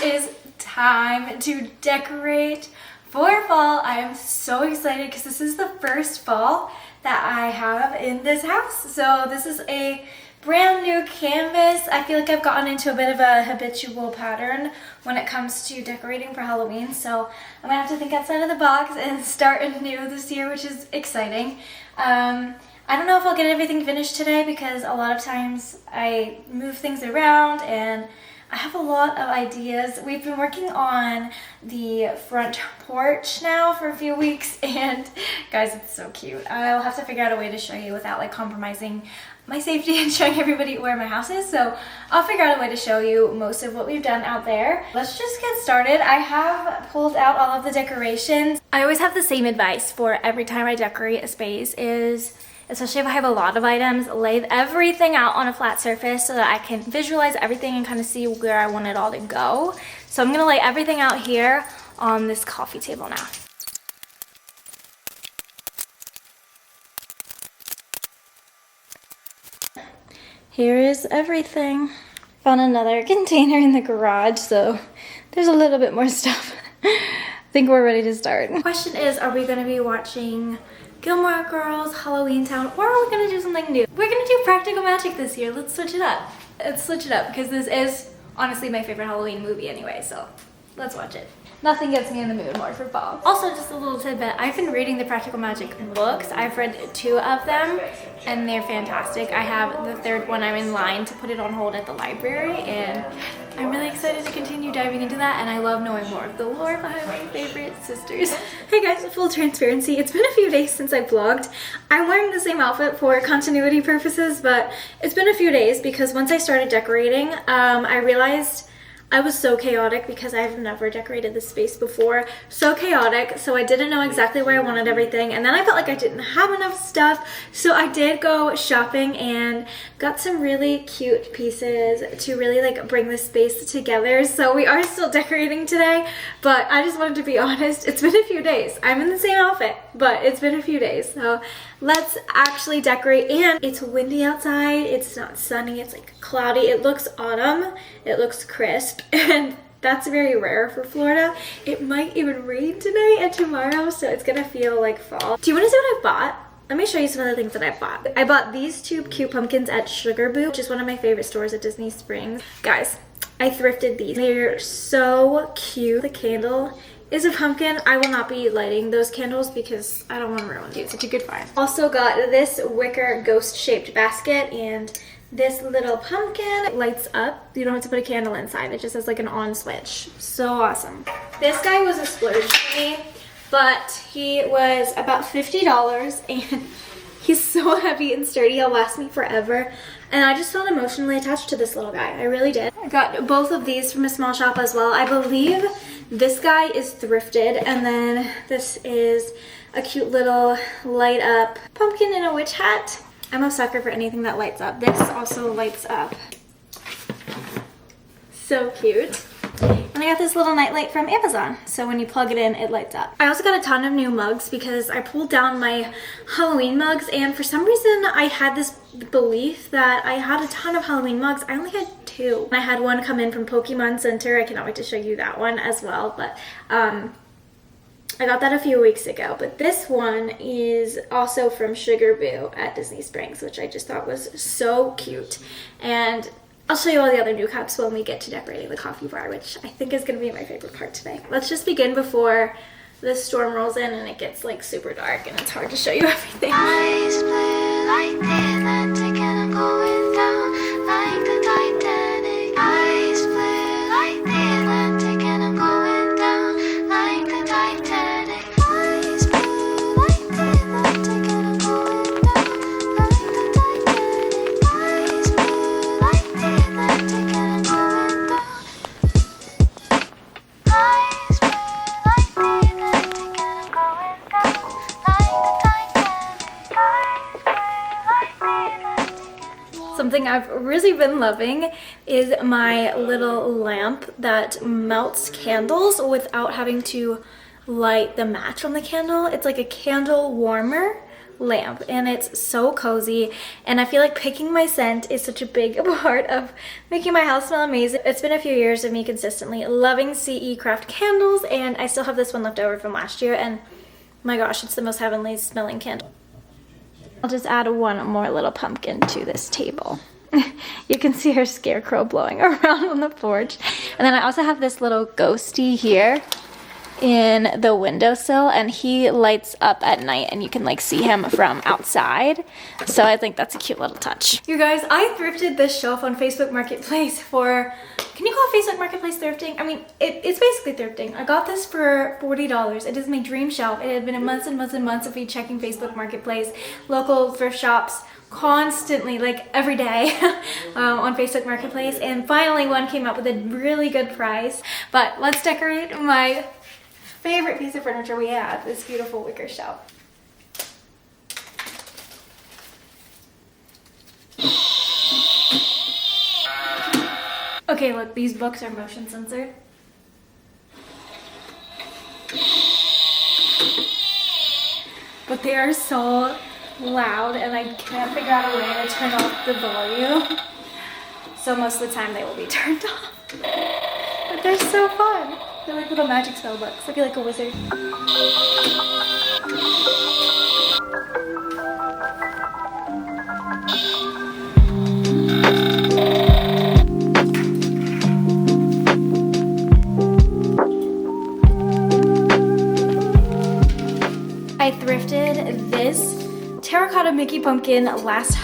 it is time to decorate for fall. I am so excited because this is the first fall that I have in this house. So this is a brand new canvas. I feel like I've gotten into a bit of a habitual pattern when it comes to decorating for Halloween. So I'm gonna have to think outside of the box and start anew this year, which is exciting. I don't know if I'll get everything finished today because a lot of times I move things around and I have a lot of ideas. We've been working on the front porch now for a few weeks, and guys, it's so cute. I'll have to figure out a way to show you without like compromising my safety and showing everybody where my house is. So I'll figure out a way to show you most of what we've done out there. Let's just get started. I have pulled out all of the decorations. I always have the same advice for every time I decorate a space is, especially if I have a lot of items, lay everything out on a flat surface so that I can visualize everything and kind of see where I want it all to go. So I'm gonna lay everything out here on this coffee table now. Here is everything. Found another container in the garage, so there's a little bit more stuff. I think we're ready to start. The question is, are we gonna be watching Gilmore Girls, Halloween Town, or are we gonna do something new? We're gonna do Practical Magic this year. Let's switch it up. Let's switch it up because this is honestly my favorite Halloween movie anyway, so let's watch it. Nothing gets me in the mood more for fall. Also, just a little tidbit, I've been reading the Practical Magic books. I've read 2 of them and they're fantastic. I have the 3rd one. I'm in line to put it on hold at the library, and I'm really excited to continue diving into that, and I love knowing more of the lore behind my favorite sisters. Hey guys, full transparency, it's been a few days since I vlogged. I'm wearing the same outfit for continuity purposes, but it's been a few days because once I started decorating, I realized I was so chaotic because I've never decorated this space before. So chaotic, so I didn't know exactly where I wanted everything, and then I felt like I didn't have enough stuff, so I did go shopping and got some really cute pieces to really like bring this space together. So we are still decorating today, but I just wanted to be honest, it's been a few days. I'm in the same outfit, but it's been a few days, so let's actually decorate. And it's windy outside, it's not sunny, it's like cloudy, it looks autumn, it looks crisp, and that's very rare for Florida. It might even rain today and tomorrow, so it's gonna feel like fall. Do you want to see what I bought? Let me show you some of the things that I bought. I bought these 2 cute pumpkins at Sugar Boo, which is one of my favorite stores at Disney Springs. Guys, I thrifted these. They're so cute. The candle is a pumpkin. I will not be lighting those candles because I don't want to ruin it. It's such a good find. Also got this wicker ghost-shaped basket, and this little pumpkin lights up. You don't have to put a candle inside. It just has like an on switch. So awesome. This guy was a splurge for me, but he was about $50, and he's so heavy and sturdy. He'll last me forever. And I just felt emotionally attached to this little guy. I really did. I got both of these from a small shop as well. I believe this guy is thrifted, and then this is a cute little light up pumpkin in a witch hat. I'm a sucker for anything that lights up. This also lights up. So cute. And I got this little nightlight from Amazon, so when you plug it in, it lights up. I also got a ton of new mugs because I pulled down my Halloween mugs, and for some reason I had this belief that I had a ton of Halloween mugs. I only had 2. I had one come in from Pokemon Center. I cannot wait to show you that one as well, but I got that a few weeks ago. But this one is also from Sugar Boo at Disney Springs, which I just thought was so cute. And I'll show you all the other new cups when we get to decorating the coffee bar, which I think is going to be my favorite part today. Let's just begin before the storm rolls in and it gets like super dark and it's hard to show you everything. Eyes blue like the Atlantic, and I'm going down like the Titanic. Eyes blue like the Atlantic, and I'm going down like the Titanic. Eyes blue like the Atlantic, and I'm going down like the Titanic. Eyes blue like the Atlantic, and I'm going down. Eyes blue like the Atlantic, and I'm going down like the Titanic. Eyes blue like the Atlantic. Something I've really been loving is my little lamp that melts candles without having to light the match on the candle. It's like a candle warmer lamp, and it's so cozy, and I feel like picking my scent is such a big part of making my house smell amazing. It's been a few years of me consistently loving CE Craft candles, and I still have this one left over from last year, and my gosh, it's the most heavenly smelling candle. I'll just add one more little pumpkin to this table. You can see her scarecrow blowing around on the porch. And then I also have this little ghosty here in the windowsill, and he lights up at night and you can like see him from outside. So I think that's a cute little touch. You guys, I thrifted this shelf on Facebook Marketplace for, can you call Facebook Marketplace thrifting? I mean, it's basically thrifting. I got this for $40. It is my dream shelf. It had been months and months and months of me checking Facebook Marketplace, local thrift shops, constantly, like every day on Facebook Marketplace, and finally one came up with a really good price. But let's decorate my favorite piece of furniture we have, this beautiful wicker shelf. Okay, look, these books are motion censored. But they are so loud and I can't figure out a way to turn off the volume. So most of the time they will be turned off. But they're so fun. They're like little magic spell books. I feel like a wizard. I thrifted this terracotta Mickey pumpkin last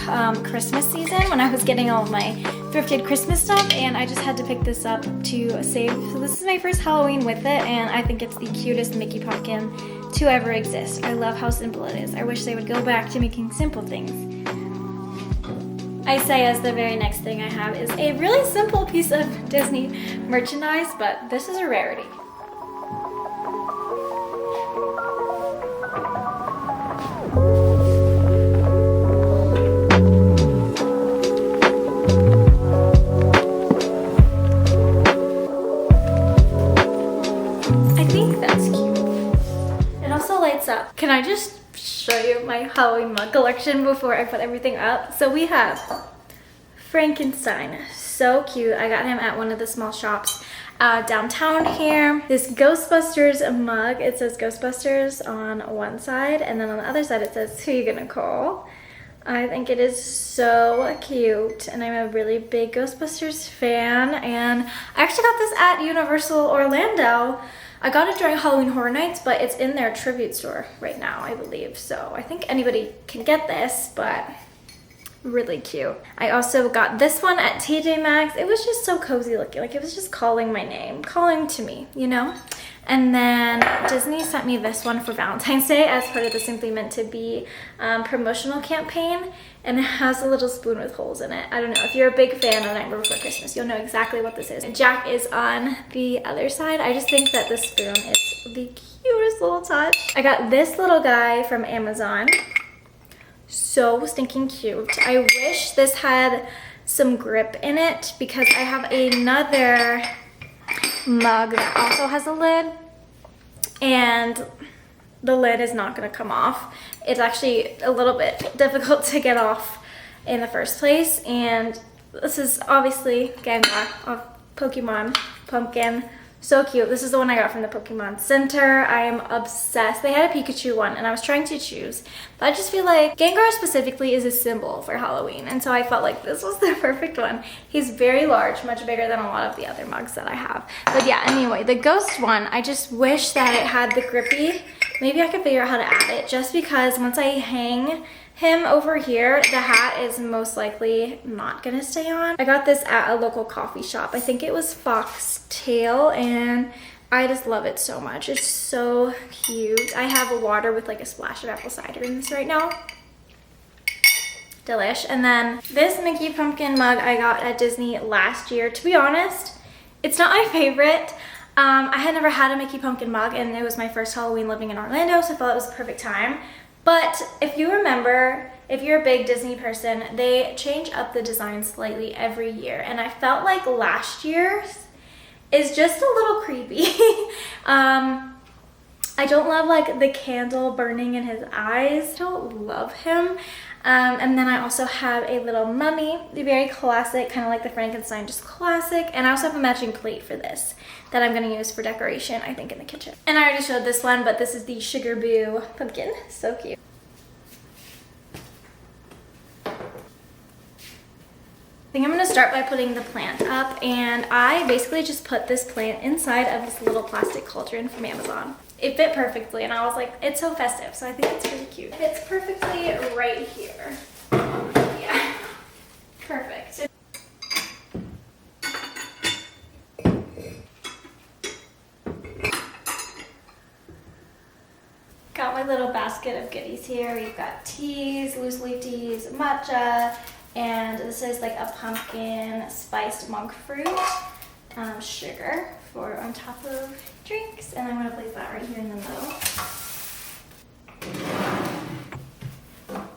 Christmas season when I was getting all of my thrifted Christmas stuff, and I just had to pick this up to save. So this is my first Halloween with it, and I think it's the cutest Mickey pumpkin to ever exist. I love how simple it is. I wish they would go back to making simple things. I say as the very next thing I have is a really simple piece of Disney merchandise, but this is a rarity. Up. Can I just show you my Halloween mug collection before I put everything up? So we have Frankenstein, so cute. I got him at one of the small shops downtown here. This Ghostbusters mug, it says Ghostbusters on one side, and then on the other side it says, "Who you gonna call?" I think it is so cute, and I'm a really big Ghostbusters fan, and I actually got this at Universal Orlando. I got it during Halloween Horror Nights, but it's in their tribute store right now, I believe. So I think anybody can get this, but really cute. I also got this one at TJ Maxx. It was just so cozy looking. Like it was just calling my name, calling to me, you know? And then Disney sent me this one for Valentine's Day as part of the Simply Meant to Be promotional campaign. And it has a little spoon with holes in it. I don't know, if you're a big fan of Nightmare Before Christmas, you'll know exactly what this is. Jack is on the other side. I just think that this spoon is the cutest little touch. I got this little guy from Amazon. So stinking cute. I wish this had some grip in it because I have another mug that also has a lid, and the lid is not going to come off. It's actually a little bit difficult to get off in the first place, and this is obviously Gengar of Pokemon pumpkin. So cute. This is the one I got from the Pokemon Center. I am obsessed. They had a Pikachu one and I was trying to choose, but I just feel like Gengar specifically is a symbol for Halloween, and so I felt like this was the perfect one. He's very large, much bigger than a lot of the other mugs that I have. But yeah, anyway, the ghost one, I just wish that it had the grippy. Maybe I could figure out how to add it, just because once I hang him over here, the hat is most likely not gonna stay on. I got this at a local coffee shop. I think it was Foxtail, and I just love it so much. It's so cute. I have a water with like a splash of apple cider in this right now. Delish. And then this Mickey pumpkin mug I got at Disney last year. To be honest, it's not my favorite. I had never had a Mickey pumpkin mug, and it was my first Halloween living in Orlando, so I thought it was the perfect time. But if you remember, if you're a big Disney person, they change up the design slightly every year. And I felt like last year's is just a little creepy. I don't love like the candle burning in his eyes. I don't love him. And then I also have a little mummy, very classic, kind of like the Frankenstein, just classic. And I also have a matching plate for this that I'm gonna use for decoration, I think, in the kitchen. And I already showed this one, but this is the Sugar Boo pumpkin. So cute. I think I'm gonna start by putting the plant up, and I basically just put this plant inside of this little plastic cauldron from Amazon. It fit perfectly, and I was like, it's so festive, so I think it's really cute. It fits perfectly right here. Yeah, perfect. Got my little basket of goodies here. We've got teas, loose leaf teas, matcha, and this is like a pumpkin spiced monk fruit, sugar for on top of drinks, and I'm gonna place that right here in the middle.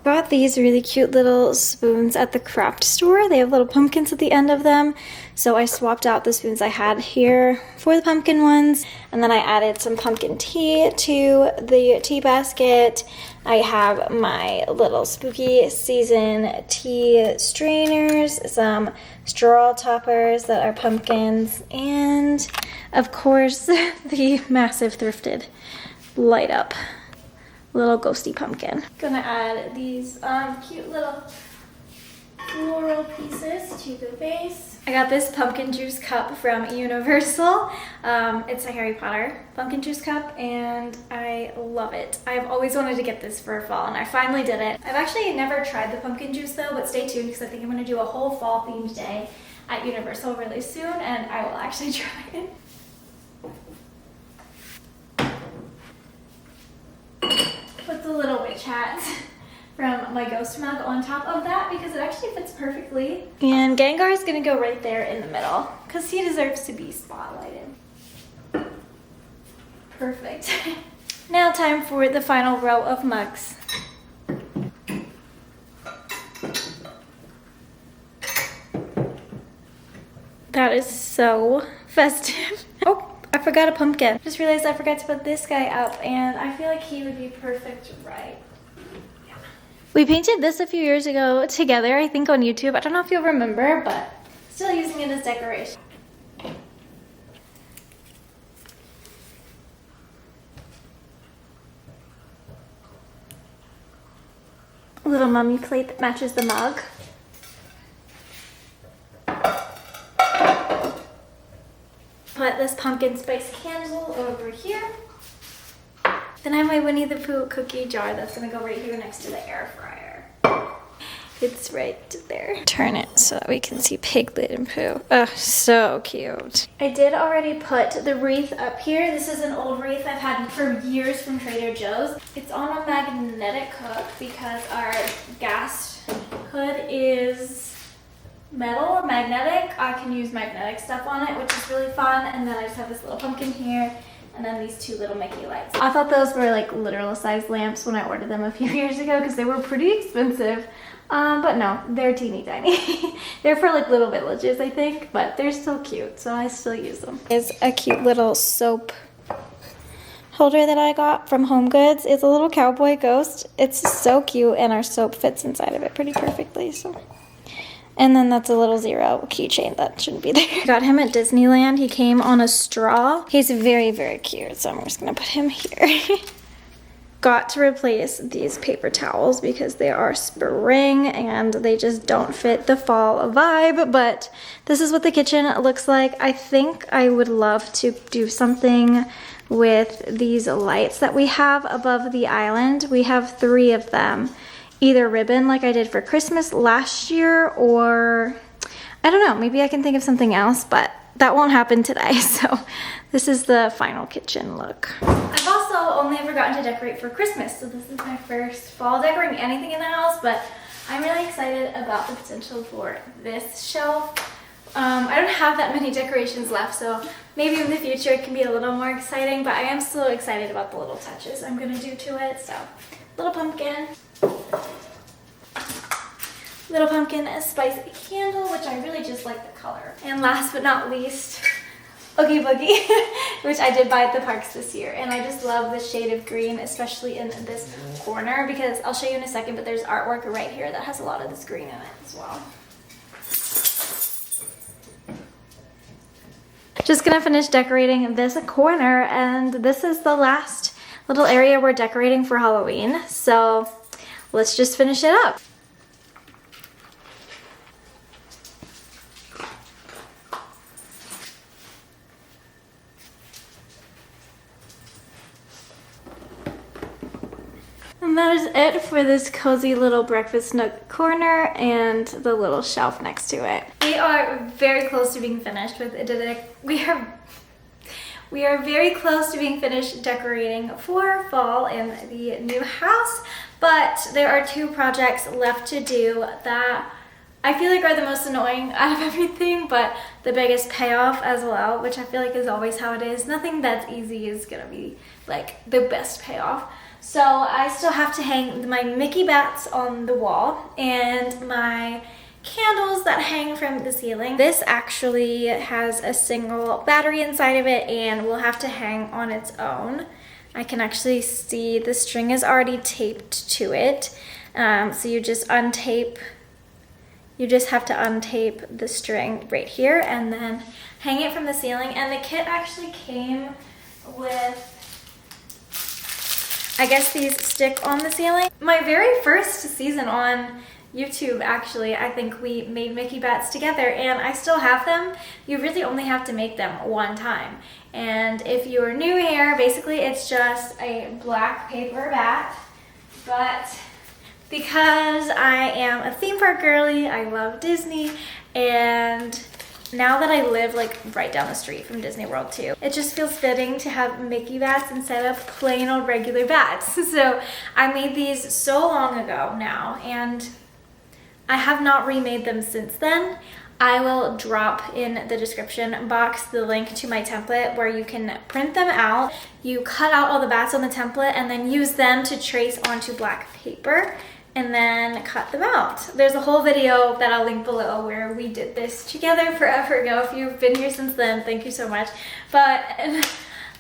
Got these really cute little spoons at the craft store. They have little pumpkins at the end of them. So I swapped out the spoons I had here for the pumpkin ones. And then I added some pumpkin tea to the tea basket. I have my little spooky season tea strainers, some straw toppers that are pumpkins, and of course the massive thrifted light up little ghosty pumpkin. Gonna add these cute little floral pieces to the base. I got this pumpkin juice cup from Universal. It's a Harry Potter pumpkin juice cup, and I love it. I've always wanted to get this for fall, and I finally did it. I've actually never tried the pumpkin juice though, but stay tuned because I think I'm gonna do a whole fall themed day at Universal really soon, and I will actually try it. Put the little witch hat from my ghost mug on top of that because it actually fits perfectly. And Gengar is gonna go right there in the middle because he deserves to be spotlighted. Perfect. Now time for the final row of mugs. That is so festive. Oh, I forgot a pumpkin. Just realized I forgot to put this guy up, and I feel like he would be perfect right. Yeah. We painted this a few years ago together, I think on YouTube. I don't know if you'll remember, but still using it as decoration. A little mummy plate that matches the mug. Put this pumpkin spice candle over here. Then I have my Winnie the Pooh cookie jar that's gonna go right here next to the air fryer. It's right there. Turn it so that we can see Piglet and Pooh. Oh, so cute. I did already put the wreath up here. This is an old wreath I've had for years from Trader Joe's. It's on a magnetic hook because our gas hood is metal or magnetic. I can use magnetic stuff on it, which is really fun. And then I just have this little pumpkin here, and then these two little Mickey lights. I thought those were like literal size lamps when I ordered them a few years ago because they were pretty expensive. But no, they're teeny tiny. They're for like little villages, I think, but they're still cute, so I still use them. It's a cute little soap holder that I got from Home Goods. It's a little cowboy ghost. It's so cute, and our soap fits inside of it pretty perfectly. So. And then that's a little zero keychain that shouldn't be there. Got him at Disneyland. He came on a straw. He's very, very cute, so I'm just gonna put him here. Got to replace these paper towels because they are spring and they just don't fit the fall vibe, but this is what the kitchen looks like. I think I would love to do something with these lights that we have above the island. We have 3 of them. Either ribbon like I did for Christmas last year, or I don't know, maybe I can think of something else, but that won't happen today. So this is the final kitchen look. I've also only ever gotten to decorate for Christmas, so this is my first fall decorating anything in the house, but I'm really excited about the potential for this shelf. I don't have that many decorations left, so maybe in the future it can be a little more exciting, but I am still excited about the little touches I'm gonna do to it. So little pumpkin. Little pumpkin spice candle, which I really just like the color. And last but not least, Oogie Boogie. which I did buy at the parks this year. And I just love the shade of green, especially in this corner, because I'll show you in a second, but there's artwork right here that has a lot of this green in it as well. Just gonna finish decorating this corner, and this is the last little area we're decorating for Halloween. So let's just finish it up. And that is it for this cozy little breakfast nook corner and the little shelf next to it. We are very close to being finished with it. We are very close to being finished decorating for fall in the new house, but there are 2 projects left to do that I feel like are the most annoying out of everything, but the biggest payoff as well, which I feel like is always how it is. Nothing that's easy is gonna be like the best payoff. So I still have to hang my Mickey bats on the wall and my candles that hang from the ceiling. This actually has a single battery inside of it and will have to hang on its own. I can actually see the string is already taped to it. So you just have to untape the string right here and then hang it from the ceiling. And the kit actually came with, I guess these stick on the ceiling. My very first season on YouTube, actually, I think we made Mickey bats together and I still have them. You really only have to make them one time. And if you're new here, basically it's just a black paper bat, but because I am a theme park girly, I love Disney, and now that I live like right down the street from Disney World too, it just feels fitting to have Mickey bats instead of plain old regular bats. So I made these so long ago now, and I have not remade them since then. I will drop in the description box the link to my template where you can print them out. You cut out all the bats on the template and then use them to trace onto black paper and then cut them out. There's a whole video that I'll link below where we did this together forever ago. If you've been here since then, thank you so much. But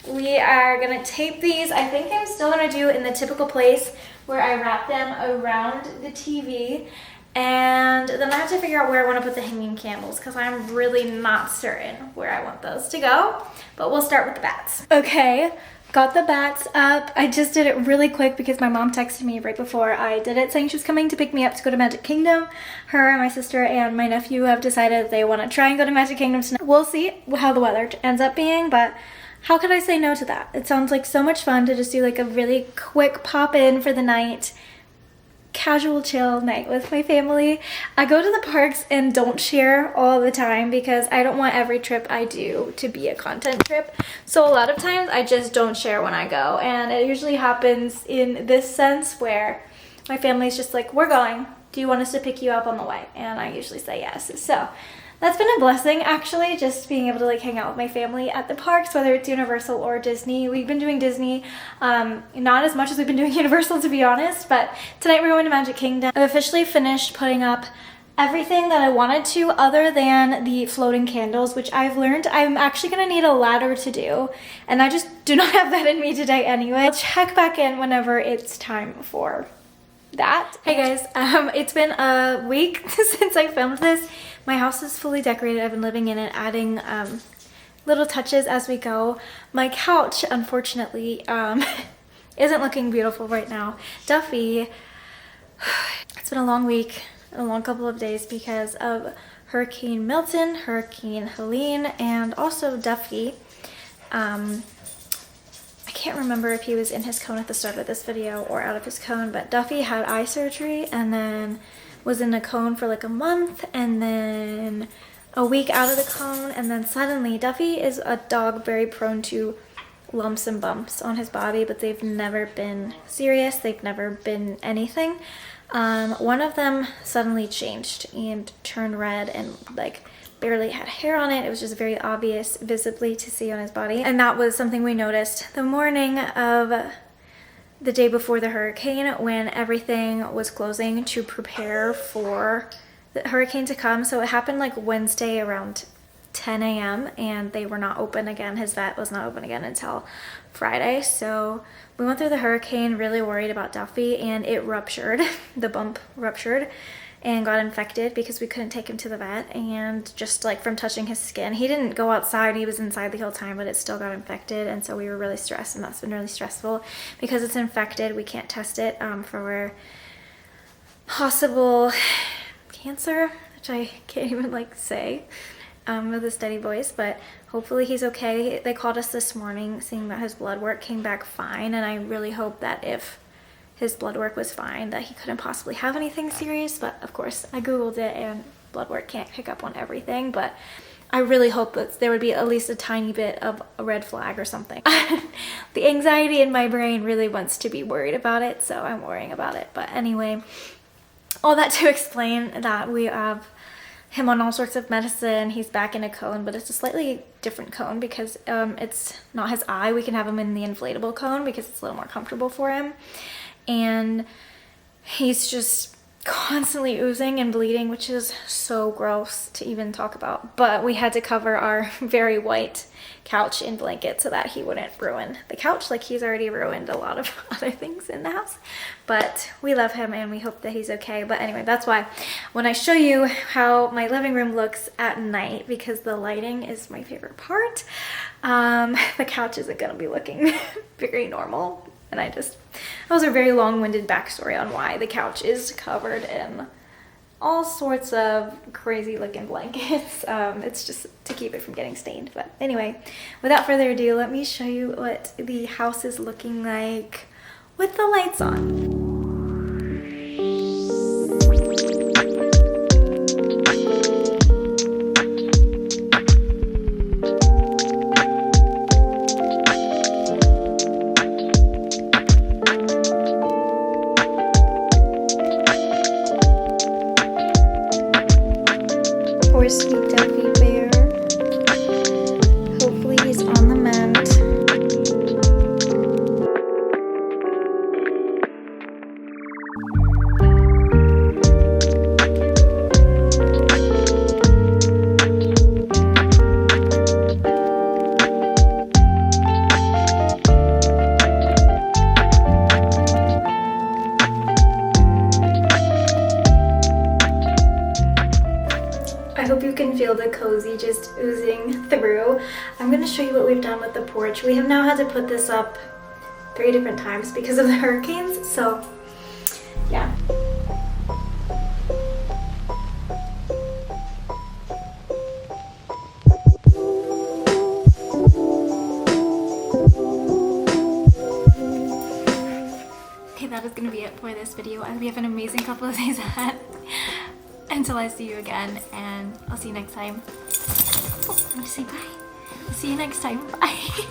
we are gonna tape these. I think I'm still gonna do in the typical place where I wrap them around the TV. And then I have to figure out where I want to put the hanging candles because I'm really not certain where I want those to go. But we'll start with the bats. Okay, got the bats up. I just did it really quick because my mom texted me right before I did it saying she was coming to pick me up to go to Magic Kingdom. Her, my sister, and my nephew have decided they want to try and go to Magic Kingdom tonight. We'll see how the weather ends up being, but how could I say no to that? It sounds like so much fun to just do like a really quick pop in for the night. Casual chill night with my family. I go to the parks and don't share all the time because I don't want every trip I do to be a content trip. So a lot of times I just don't share when I go, and it usually happens in this sense where my family's just like, we're going, do you want us to pick you up on the way? And I usually say yes. So that's been a blessing, actually, just being able to like hang out with my family at the parks, whether it's Universal or Disney. We've been doing Disney, not as much as we've been doing Universal, to be honest, but tonight we're going to Magic Kingdom. I've officially finished putting up everything that I wanted to other than the floating candles, which I've learned I'm actually going to need a ladder to do, and I just do not have that in me today anyway. I'll check back in whenever it's time for that. Hey guys, it's been a week since I filmed this. My house is fully decorated. I've been living in it, adding little touches as we go. My couch, unfortunately, isn't looking beautiful right now. Duffy, it's been a long week, a long couple of days because of Hurricane Milton, Hurricane Helene, and also Duffy. I can't remember if he was in his cone at the start of this video or out of his cone, but Duffy had eye surgery and then was in a cone for like a month and then a week out of the cone, and then suddenly Duffy is a dog very prone to lumps and bumps on his body, but they've never been serious, they've never been anything. One of them suddenly changed and turned red and like barely had hair on it. It was just very obvious visibly to see on his body, and that was something we noticed the morning of the day before the hurricane when everything was closing to prepare for the hurricane to come. So it happened like Wednesday around 10 a.m. and they were not open again. His vet was not open again until Friday. So we went through the hurricane, really worried about Duffy, and it ruptured. The bump ruptured and got infected because we couldn't take him to the vet, and just like from touching his skin. He didn't go outside, he was inside the whole time, but it still got infected, and so we were really stressed, and that's been really stressful because it's infected. We can't test it for possible cancer, which I can't even like say with a steady voice, but hopefully he's okay. They called us this morning seeing that his blood work came back fine, and I really hope that if his blood work was fine, that he couldn't possibly have anything serious. But of course I googled it and blood work can't pick up on everything, but I really hope that there would be at least a tiny bit of a red flag or something. The anxiety in my brain really wants to be worried about it, so I'm worrying about it. But anyway, all that to explain that we have him on all sorts of medicine. He's back in a cone, but it's a slightly different cone because it's not his eye. We can have him in the inflatable cone because it's a little more comfortable for him. And he's just constantly oozing and bleeding, which is so gross to even talk about. But we had to cover our very white couch in blankets so that he wouldn't ruin the couch like he's already ruined a lot of other things in the house. But we love him and we hope that he's okay. But anyway, that's why when I show you how my living room looks at night, because the lighting is my favorite part, the couch isn't gonna be looking very normal. And that was a very long-winded backstory on why the couch is covered in all sorts of crazy looking blankets. It's just to keep it from getting stained. But anyway, without further ado, let me show you what the house is looking like with the lights on. Poor sweet Duffy bear. Hopefully he's on the mend. I hope you can feel the cozy just oozing through. I'm going to show you what we've done with the porch. We have now had to put this up 3 different times because of the hurricanes, so yeah. Okay, that is going to be it for this video. I hope you have an amazing couple of days ahead. Until I see you again, and I'll see you next time. Oh, I'm gonna say bye. I'll see you next time. Bye.